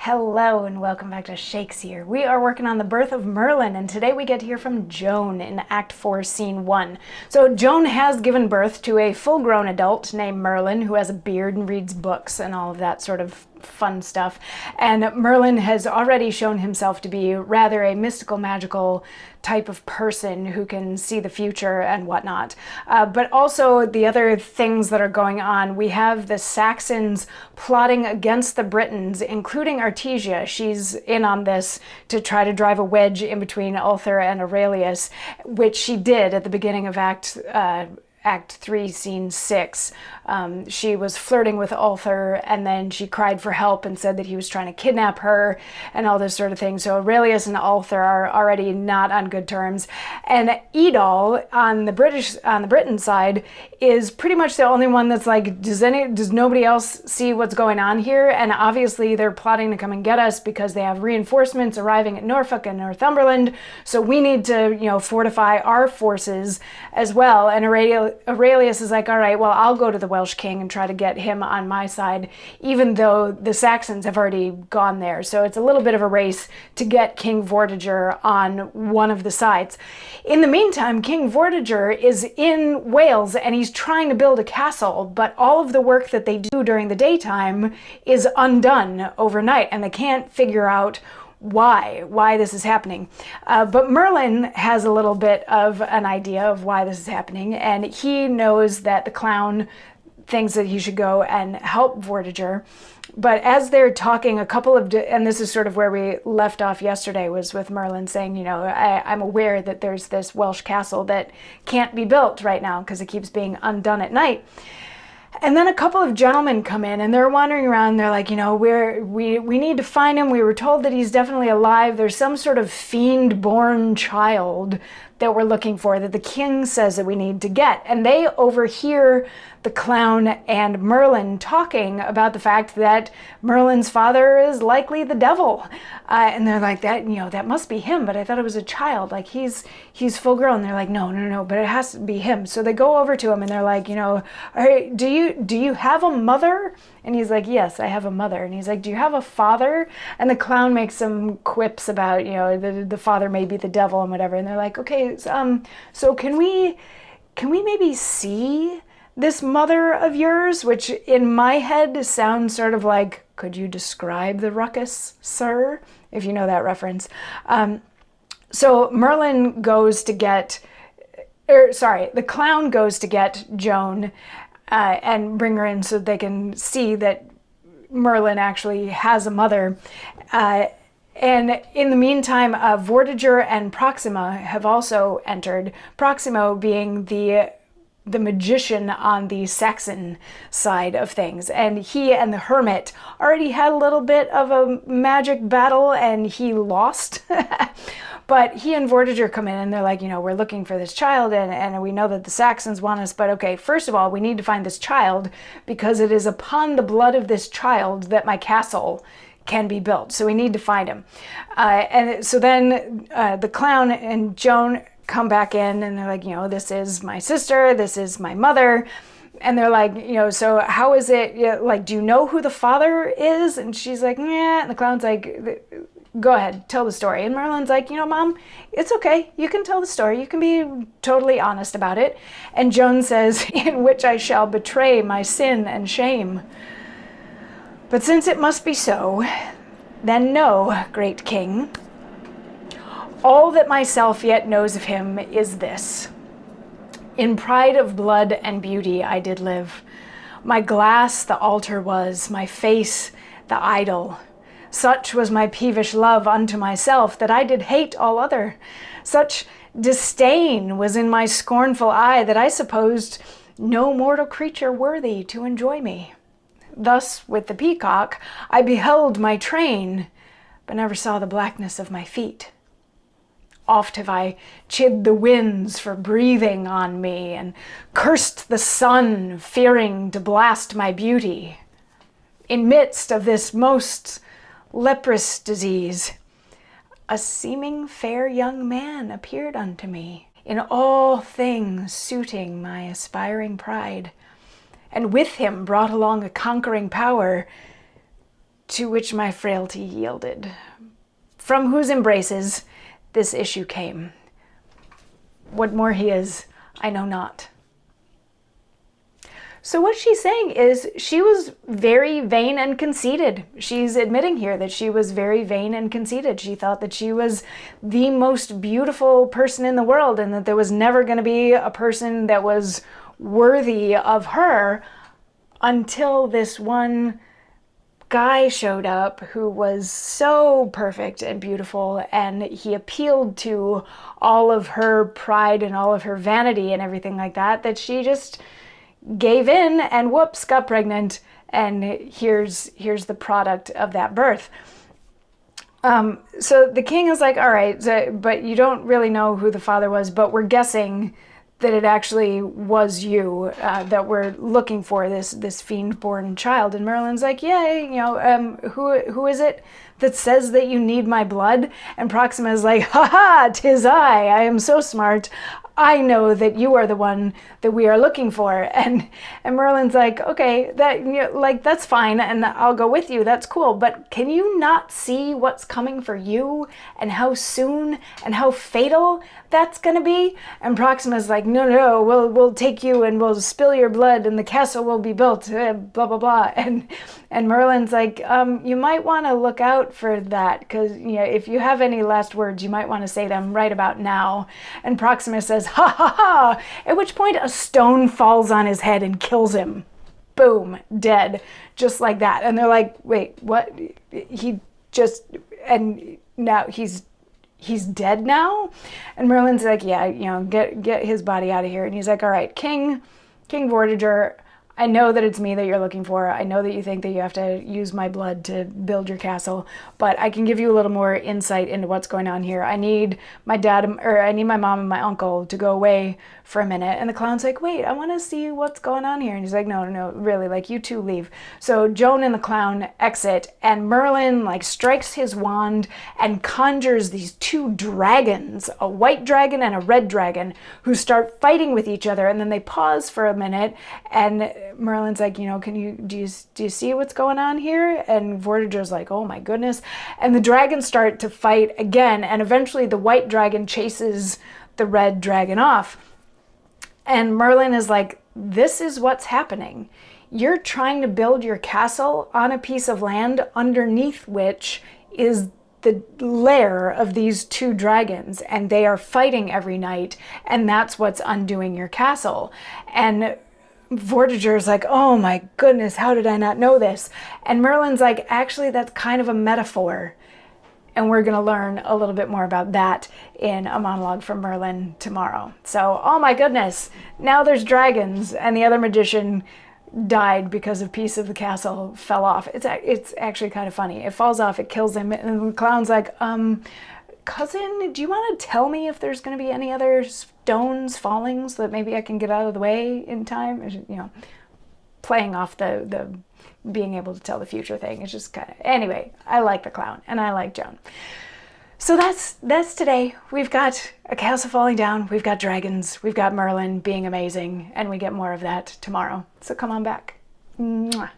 Hello and welcome back to Shakesyear. We are working on the birth of Merlin, and today we get to hear from Joan in Act 4, Scene 1. So Joan has given birth to a full-grown adult named Merlin who has a beard and reads books and all of that sort of fun stuff. And Merlin has already shown himself to be rather a mystical, magical type of person who can see the future and whatnot. But also the other things that are going on, we have the Saxons plotting against the Britons, including Artesia. She's in on this to try to drive a wedge in between Ulthar and Aurelius, which she did at the beginning of Act 3, Scene 6. She was flirting with Ulthar, and then she cried for help and said that he was trying to kidnap her and all this sort of thing. So Aurelius and Ulthar are already not on good terms. And Edal on the Britain side is pretty much the only one that's like, does nobody else see what's going on here? And obviously they're plotting to come and get us because they have reinforcements arriving at Norfolk and Northumberland. So we need to, fortify our forces as well. And Aurelius is like, all right, well, I'll go to the Welsh king and try to get him on my side, even though the Saxons have already gone there. So it's a little bit of a race to get King Vortigern on one of the sides. In the meantime, King Vortigern is in Wales and he's trying to build a castle, but all of the work that they do during the daytime is undone overnight, and they can't figure out why this is happening. But Merlin has a little bit of an idea of why this is happening, and he knows that the clown thinks that he should go and help Vortigern. But as they're talking, and this is sort of where we left off yesterday, was with Merlin saying, I'm aware that there's this Welsh castle that can't be built right now because it keeps being undone at night. And then a couple of gentlemen come in and they're wandering around. They're like, we need to find him. We were told that he's definitely alive. There's some sort of fiend-born child that we're looking for that the king says that we need to get. And they overhear the clown and Merlin talking about the fact that Merlin's father is likely the devil. And they're like, that must be him, but I thought it was a child. Like he's full grown. They're like, no, but it has to be him. So they go over to him and they're like, all right, do you have a mother? And he's like, yes, I have a mother. And he's like, do you have a father? And the clown makes some quips about, the father may be the devil and whatever. And they're like, okay, so can we maybe see this mother of yours? Which in my head sounds sort of like, could you describe the ruckus, sir? If you know that reference. So Merlin goes to get, the clown goes to get Joan and bring her in so they can see that Merlin actually has a mother. And in the meantime, Vortigern and Proxima have also entered. Proximo being the magician on the Saxon side of things. And he and the hermit already had a little bit of a magic battle and he lost. But he and Vortigern come in and they're like, we're looking for this child and we know that the Saxons want us. But okay, first of all, we need to find this child because it is upon the blood of this child that my castle can be built. So we need to find him. And so then the clown and Joan come back in and they're like, this is my sister, this is my mother. And they're like, so how is it, like, do you know who the father is? And she's like, yeah. And the clown's like, go ahead, tell the story. And Merlin's like, Mom, it's okay. You can tell the story. You can be totally honest about it. And Joan says, in which I shall betray my sin and shame. But since it must be so, then know, great king, all that myself yet knows of him is this. In pride of blood and beauty I did live. My glass the altar was, my face the idol. Such was my peevish love unto myself that I did hate all other. Such disdain was in my scornful eye that I supposed no mortal creature worthy to enjoy me. Thus with the peacock I beheld my train, but never saw the blackness of my feet. Oft have I chid the winds for breathing on me, and cursed the sun, fearing to blast my beauty. In midst of this most leprous disease, a seeming fair young man appeared unto me, in all things suiting my aspiring pride, and with him brought along a conquering power to which my frailty yielded, from whose embraces this issue came. What more he is, I know not. So what she's saying is she was very vain and conceited. She's admitting here that she was very vain and conceited. She thought that she was the most beautiful person in the world and that there was never going to be a person that was worthy of her until this one guy showed up who was so perfect and beautiful, and he appealed to all of her pride and all of her vanity and everything like that, that she just gave in and whoops, got pregnant, and here's the product of that birth. So the king is like, all right, but you don't really know who the father was, but we're guessing that it actually was you that we're looking for, this fiend-born child. And Merlin's like, yeah, who is it that says that you need my blood? And Proxima's like, ha, 'tis I am so smart. I know that you are the one that we are looking for. And Merlin's like, okay, that's fine, and I'll go with you. That's cool. But can you not see what's coming for you and how soon and how fatal that's going to be? And Proxima's like, no, we'll take you and we'll spill your blood and the castle will be built, blah, blah, blah. And Merlin's like, you might want to look out for that, because if you have any last words, you might want to say them right about now. And Proxima says, ha ha ha, at which point a stone falls on his head and kills him. Boom, dead, just like that. And they're like, wait, what? And now he's dead now? And Merlin's like, yeah, get his body out of here. And he's like, all right, King Vortiger, I know that it's me that you're looking for. I know that you think that you have to use my blood to build your castle, but I can give you a little more insight into what's going on here. I need my mom and my uncle to go away for a minute. And the clown's like, wait, I want to see what's going on here. And he's like, no, really, you two leave. So Joan and the clown exit, and Merlin strikes his wand and conjures these two dragons, a white dragon and a red dragon, who start fighting with each other. And then they pause for a minute, and Merlin's like, do you see what's going on here? And Vortiger's like, oh my goodness. And the dragons start to fight again, and eventually the white dragon chases the red dragon off. And Merlin is like, this is what's happening. You're trying to build your castle on a piece of land underneath which is the lair of these two dragons, and they are fighting every night, and that's what's undoing your castle. And Vortiger's like, oh my goodness, how did I not know this? And Merlin's like, actually, that's kind of a metaphor. And we're going to learn a little bit more about that in a monologue from Merlin tomorrow. So, oh my goodness, now there's dragons, and the other magician died because a piece of the castle fell off. It's actually kind of funny. It falls off, it kills him, and the clown's like, cousin, do you want to tell me if there's going to be any other stones falling so that maybe I can get out of the way in time? Playing off the being able to tell the future thing. It's just kind of, anyway, I like the clown and I like Joan. So that's today. We've got a castle falling down, we've got dragons, we've got Merlin being amazing, and we get more of that tomorrow. So come on back. Mwah.